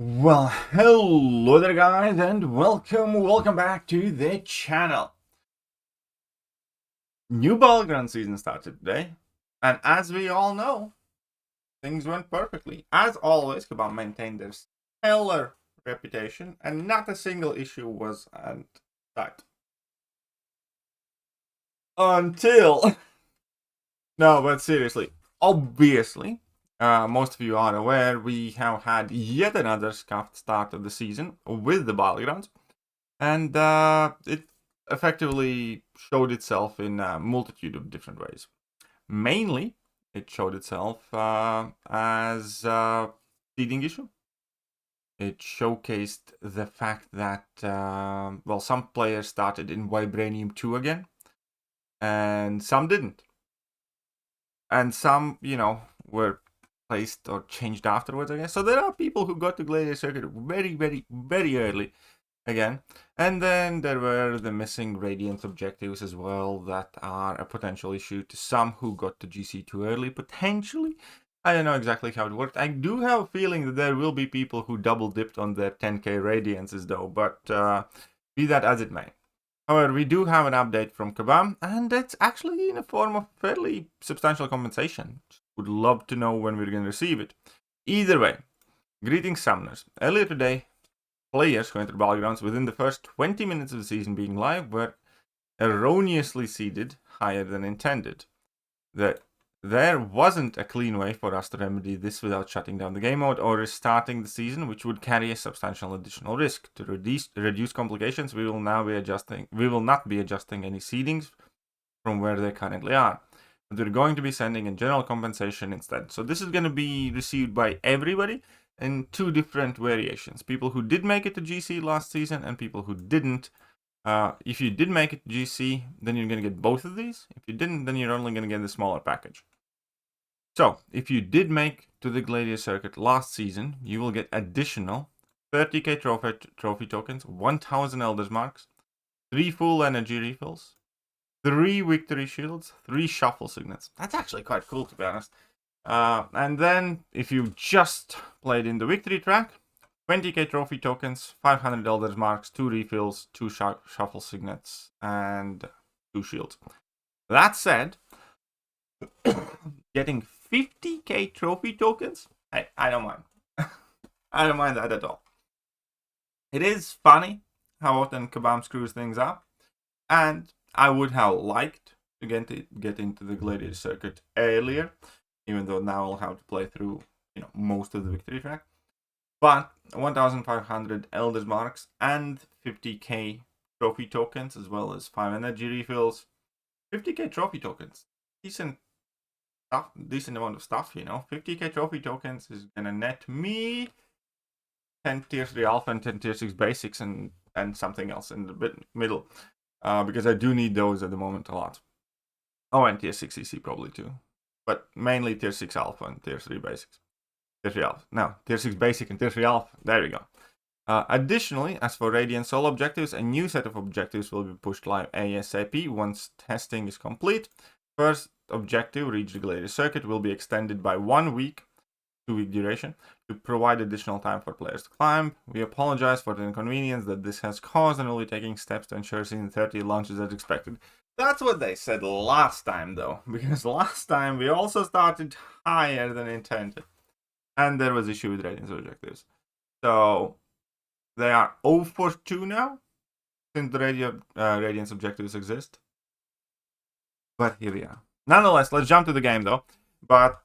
Well, hello there guys, and welcome back to the channel. New Battleground season started today, and as we all know, things went perfectly. As always, Kabam maintained their stellar reputation, and not a single issue was at sight. Until... No, but seriously, obviously, most of you are aware, we have had yet another scuffed start of the season with the Battlegrounds. And it effectively showed itself in a multitude of different ways. Mainly, it showed itself as a seeding issue. It showcased the fact that, well, some players started in Vibranium 2 again, and some didn't. And some, were placed or changed afterwards, I guess. So there are people who got to Gladiator Circuit very, very, very early again. And then there were the missing Radiance objectives as well that are a potential issue to some who got to GC too early, potentially. I don't know exactly how it worked. I do have a feeling that there will be people who double dipped on their 10k Radiances though, but be that as it may. However, we do have an update from Kabam, and it's actually in a form of fairly substantial compensation. Would love to know when we're going to receive it. Either way, greetings summoners. Earlier today, players who entered Battlegrounds within the first 20 minutes of the season being live were erroneously seeded higher than intended. There wasn't a clean way for us to remedy this without shutting down the game mode or restarting the season, which would carry a substantial additional risk. To reduce complications, we will not be adjusting any seedings from where they currently are. But we're going to be sending a general compensation instead. So this is going to be received by everybody in two different variations. People who did make it to GC last season and people who didn't. If you did make it to GC, then you're going to get both of these. If you didn't, then you're only going to get the smaller package. So, if you did make to the Gladiator Circuit last season, you will get additional 30k trophy tokens, 1000 Elders Marks, 3 full energy refills, 3 victory shields, 3 shuffle signets. That's actually quite cool, to be honest. And then, if you just played in the victory track, 20k trophy tokens, 500 Elders Marks, 2 refills, 2 shuffle signets, and 2 shields. That said, getting 50k trophy tokens, I don't mind. I don't mind that at all. It is funny how often Kabam screws things up, and I would have liked to get into the Gladiator Circuit earlier, even though now I'll have to play through most of the victory track. But 1,500 Elders Marks and 50k trophy tokens, as well as 5 energy refills. 50k trophy tokens, decent amount of stuff, 50k trophy tokens is gonna net me 10 tier 3 alpha and 10 tier 6 basics and something else in the middle, because I do need those at the moment a lot. Oh, and tier 6 EC probably too, but mainly tier 6 alpha and tier 3 basics. Tier 3 alpha. No, tier 6 basic and tier 3 alpha. There we go. Additionally, as for Radiant solo objectives, a new set of objectives will be pushed live ASAP once testing is complete. First objective, reach the Gladiator Circuit, will be extended by 1 week, 2-week duration, to provide additional time for players to climb. We apologize for the inconvenience that this has caused and will be taking steps to ensure season 30 launches as expected. That's what they said last time though, because last time we also started higher than intended. And there was issue with Radiance objectives. So they are 0 for 2 now, since the Radiance objectives exist. But here we are. Nonetheless, let's jump to the game though. But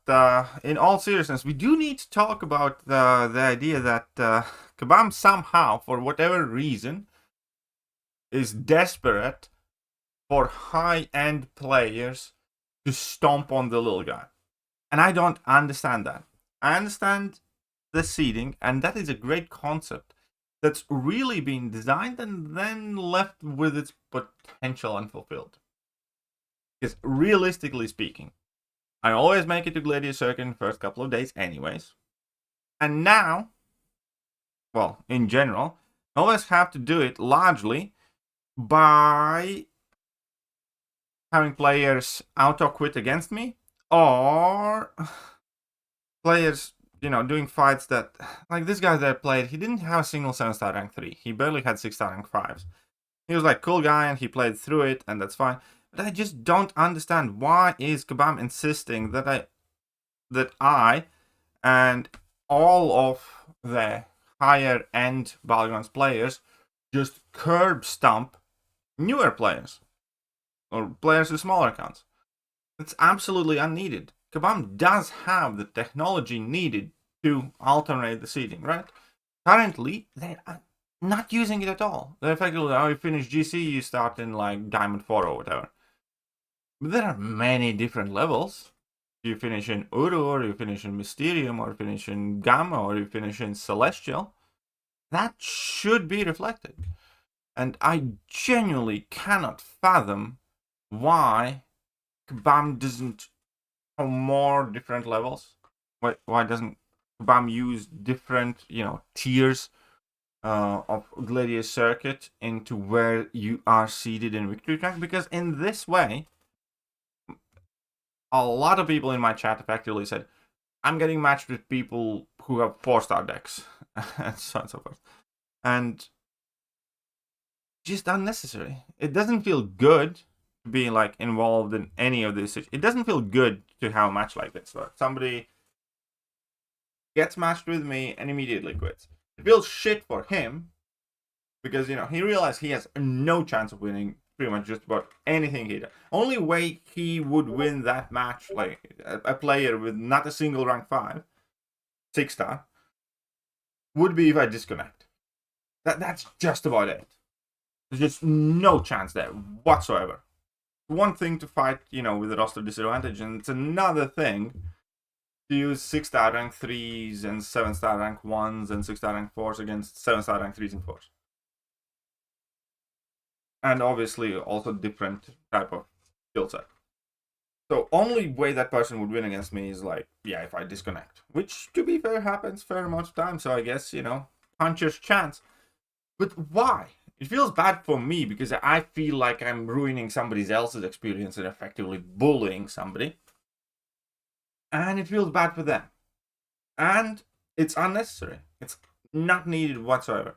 in all seriousness, we do need to talk about the idea that Kabam somehow, for whatever reason, is desperate for high-end players to stomp on the little guy. And I don't understand that. I understand the seeding, and that is a great concept that's really been designed and then left with its potential unfulfilled. Because realistically speaking, I always make it to Gladiator Circuit in the first couple of days anyways. And now, well, in general, I always have to do it largely by having players auto-quit against me, or players, you know, doing fights that, like this guy that I played, he didn't have a single 7-star rank 3. He barely had 6-star rank 5s. He was like, cool guy, and he played through it, and that's fine. But I just don't understand, why is Kabam insisting that I and all of the higher end Battlegrounds players just curb stomp newer players or players with smaller accounts. It's absolutely unneeded. Kabam does have the technology needed to alternate the seeding, right? Currently, they are not using it at all. They're effectively, oh, you finish GC, you start in like Diamond 4 or whatever. But there are many different levels. You finish in Uru, or you finish in Mysterium, or you finish in Gamma, or you finish in Celestial. That should be reflected. And I genuinely cannot fathom why Kabam doesn't have more different levels. Why doesn't Kabam use different, you know, tiers of Gladiator Circuit into where you are seated in Victory Track? Because in this way, a lot of people in my chat effectively said, I'm getting matched with people who have 4-star decks, and so on and so forth. And just unnecessary. It doesn't feel good to be like involved in any of this. It doesn't feel good to have a match like this. Right? Somebody gets matched with me and immediately quits. It feels shit for him because, you know, he realized he has no chance of winning pretty much just about anything he does. Only way he would win that match, like a player with not a single rank 5, 6-star, would be if I disconnect. That's just about it. There's just no chance there whatsoever. One thing to fight, you know, with a roster disadvantage, and it's another thing to use 6-star rank 3s and 7-star rank 1s and 6-star rank 4s against 7-star rank 3s and 4s. And obviously also different type of skill set. So only way that person would win against me is like, yeah, if I disconnect. Which, to be fair, happens fair amount of time. So I guess, you know, puncher's chance. But why? It feels bad for me because I feel like I'm ruining somebody else's experience and effectively bullying somebody. And it feels bad for them. And it's unnecessary. It's not needed whatsoever.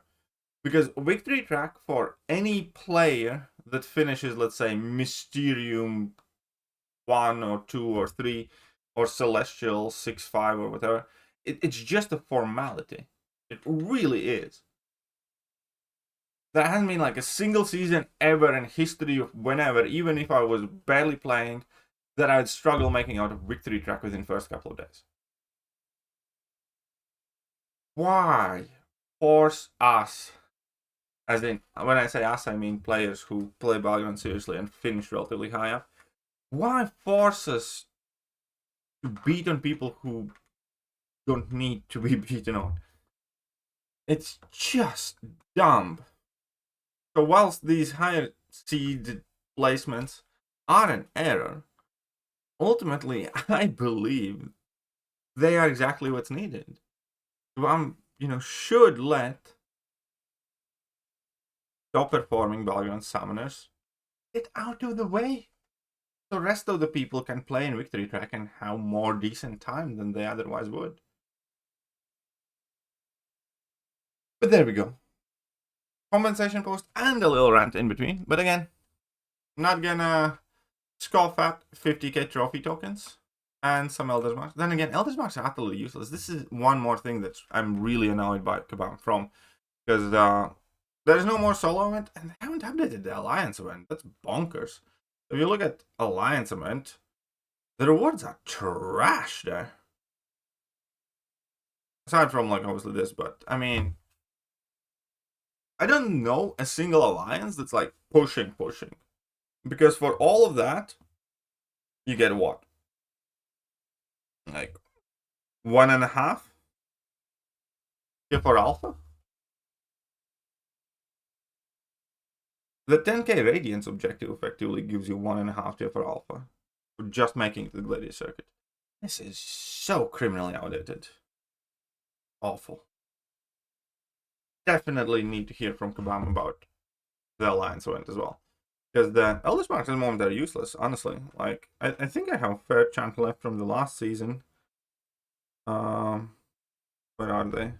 Because Victory Track for any player that finishes, let's say, Mysterium 1 or 2 or 3 or Celestial 6-5 or whatever, it's just a formality. It really is. There hasn't been like a single season ever in history of whenever, even if I was barely playing, that I'd struggle making out a Victory Track within the first couple of days. Why force us? As in, when I say us, I mean players who play Battlegrounds seriously and finish relatively high up. Why force us to beat on people who don't need to be beaten on? It's just dumb. So whilst these higher seed placements are an error, ultimately, I believe they are exactly what's needed. Should let top-performing Battleground summoners get out of the way. The rest of the people can play in Victory Track and have more decent time than they otherwise would. But there we go. Compensation post and a little rant in between. But again, not gonna scoff at 50k trophy tokens and some Elder's Marks. Then again, Elder's Marks are utterly useless. This is one more thing that I'm really annoyed by Kabam from. Because there's no more solo event and they haven't updated the Alliance event. That's bonkers. If you look at Alliance event, the rewards are trash there. Aside from, like, obviously this, but, I mean, I don't know a single Alliance that's, like, pushing. Because for all of that, you get what? Like, 1.5? For Alpha? The 10k Radiance objective effectively gives you 1.5 for Alpha. For just making it the Gladiator Circuit. This is so criminally outdated. Awful. Definitely need to hear from Kabam about the Alliance event as well. Because the Elder's Marks at the moment are useless, honestly. Like, I think I have a fair chunk left from the last season. Where are they?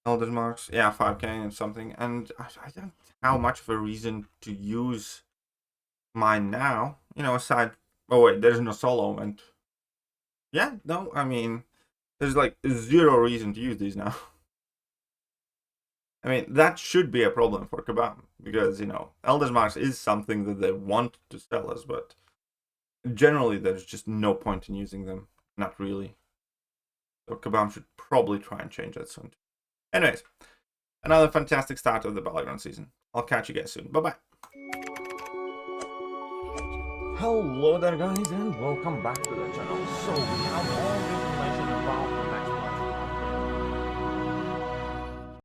Elder's Marks, yeah, 5k and something. And I don't have much of a reason to use mine now. You know, aside. Oh wait, there's no solo event. Yeah, no, I mean, there's like 0 reason to use these now. I mean, that should be a problem for Kabam because, you know, Elder's Marks is something that they want to sell us, but generally there's just no point in using them. Not really. So Kabam should probably try and change that soon. Anyways, another fantastic start of the Battleground season. I'll catch you guys soon. Bye-bye. Hello there guys and welcome back to the channel. So we have all the information about